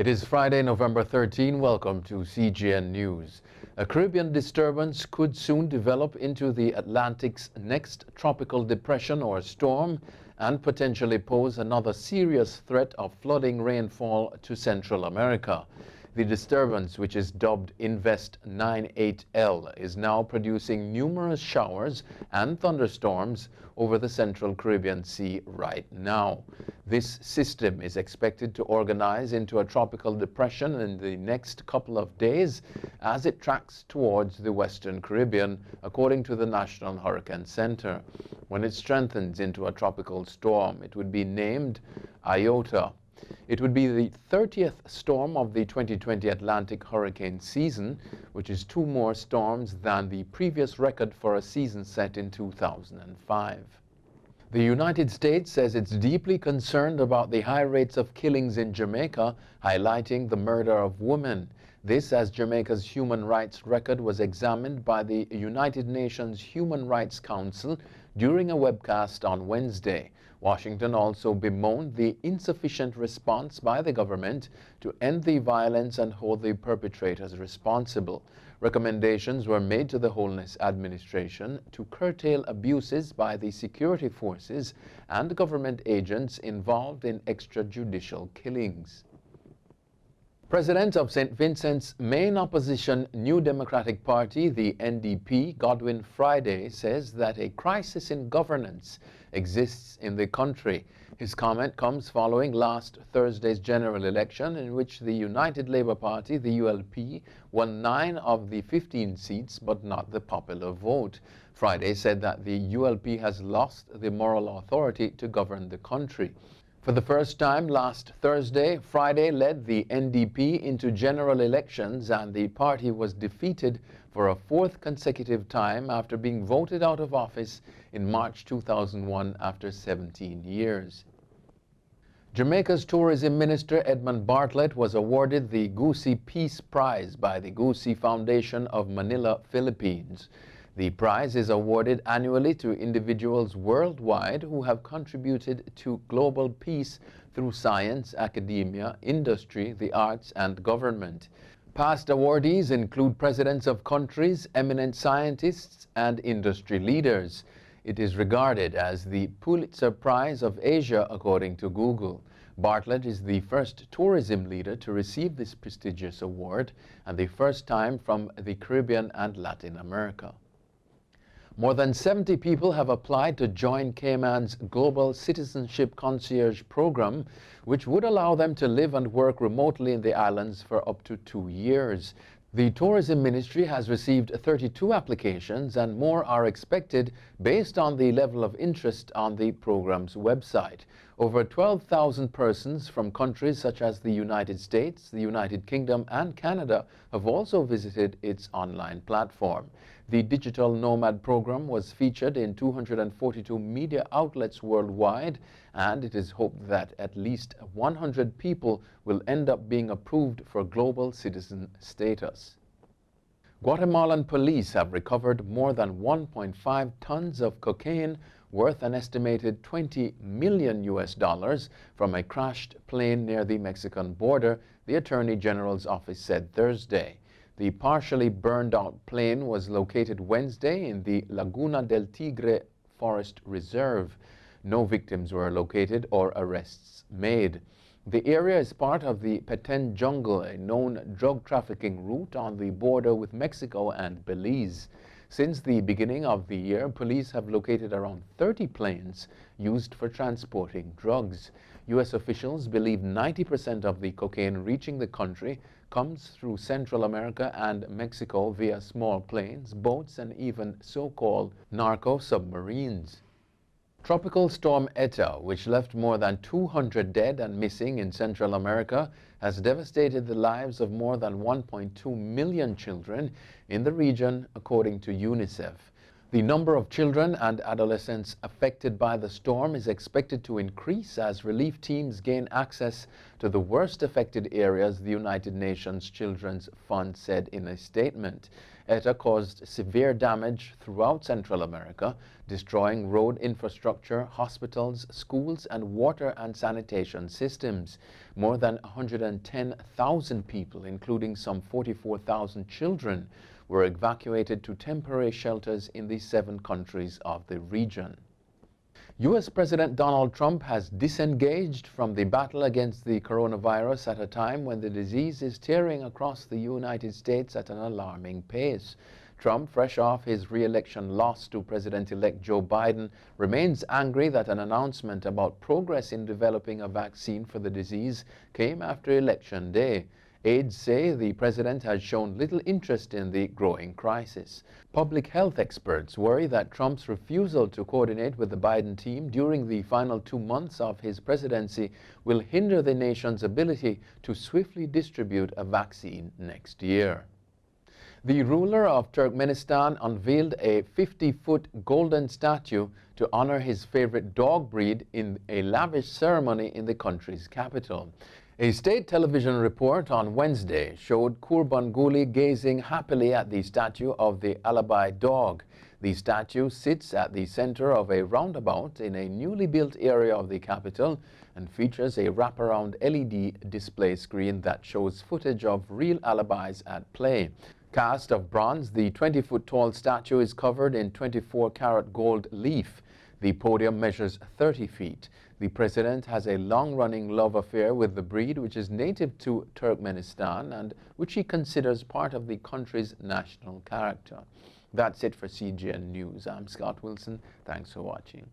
It is Friday, November 13. Welcome to CGN News. A Caribbean disturbance could soon develop into the Atlantic's next tropical depression or storm and potentially pose another serious threat of flooding rainfall to Central America. The disturbance, which is dubbed Invest 98L, is now producing numerous showers and thunderstorms over the Central Caribbean Sea right now. This system is expected to organize into a tropical depression in the next couple of days as it tracks towards the Western Caribbean, according to the National Hurricane Center. When it strengthens into a tropical storm, it would be named Iota. It would be the 30th storm of the 2020 Atlantic hurricane season, which is 2 more storms than the previous record for a season set in 2005. The United States says it's deeply concerned about the high rates of killings in Jamaica, highlighting the murder of women. This as Jamaica's human rights record was examined by the United Nations Human Rights Council during a webcast on Wednesday. Washington also bemoaned the insufficient response by the government to end the violence and hold the perpetrators responsible. Recommendations were made to the Holness administration to curtail abuses by the security forces and government agents involved in extrajudicial killings. President of St Vincent's main opposition New Democratic Party, the NDP, Godwin Friday, says that a crisis in governance exists in the country. His comment comes following last Thursday's general election in which the United Labour Party, the ULP, won 9 of the 15 seats but not the popular vote. Friday said that the ULP has lost the moral authority to govern the country. For the first time last Thursday, Friday led the NDP into general elections and the party was defeated for a 4th consecutive time after being voted out of office in March 2001 after 17 years. Jamaica's Tourism Minister Edmund Bartlett was awarded the Goosey Peace Prize by the Goosey Foundation of Manila, Philippines. The prize is awarded annually to individuals worldwide who have contributed to global peace through science, academia, industry, the arts, and government. Past awardees include presidents of countries, eminent scientists, and industry leaders. It is regarded as the Pulitzer Prize of Asia, according to Google. Bartlett is the first tourism leader to receive this prestigious award and the first time from the Caribbean and Latin America. More than 70 people have applied to join Cayman's Global Citizenship Concierge program, which would allow them to live and work remotely in the islands for up to 2 years. The Tourism Ministry has received 32 applications and more are expected based on the level of interest on the program's website. Over 12,000 persons from countries such as the United States, the United Kingdom, and Canada have also visited its online platform. The Digital Nomad program was featured in 242 media outlets worldwide, and it is hoped that at least 100 people will end up being approved for global citizen status. Guatemalan police have recovered more than 1.5 tons of cocaine worth an estimated $20 million from a crashed plane near the Mexican border, the Attorney General's office said Thursday. The partially burned-out plane was located Wednesday in the Laguna del Tigre Forest Reserve. No victims were located or arrests made. The area is part of the Petén Jungle, a known drug trafficking route on the border with Mexico and Belize. Since the beginning of the year, police have located around 30 planes used for transporting drugs. U.S. officials believe 90% of the cocaine reaching the country comes through Central America and Mexico via small planes, boats, and even so-called narco-submarines. Tropical storm Eta, which left more than 200 dead and missing in Central America, has devastated the lives of more than 1.2 million children in the region, according to UNICEF. The number of children and adolescents affected by the storm is expected to increase as relief teams gain access to the worst affected areas, the United Nations Children's Fund said in a statement. Eta caused severe damage throughout Central America, destroying road infrastructure, hospitals, schools, and water and sanitation systems. More than 110,000 people, including some 44,000 children, were evacuated to temporary shelters in the 7 countries of the region. U.S. President Donald Trump has disengaged from the battle against the coronavirus at a time when the disease is tearing across the United States at an alarming pace. Trump, fresh off his re-election loss to President-elect Joe Biden, remains angry that an announcement about progress in developing a vaccine for the disease came after Election Day. Aides say the president has shown little interest in the growing crisis. Public health experts worry that Trump's refusal to coordinate with the Biden team during the final 2 months of his presidency will hinder the nation's ability to swiftly distribute a vaccine next year. The ruler of Turkmenistan unveiled a 50-foot golden statue to honor his favorite dog breed in a lavish ceremony in the country's capital. A state television report on Wednesday showed Kurbanguly gazing happily at the statue of the Alibi Dog. The statue sits at the center of a roundabout in a newly built area of the capital and features a wraparound LED display screen that shows footage of real alibis at play. Cast of bronze, the 20-foot-tall statue is covered in 24-karat gold leaf. The podium measures 30 feet. The president has a long-running love affair with the breed, which is native to Turkmenistan and which he considers part of the country's national character. That's it for CGN News. I'm Scott Wilson. Thanks for watching.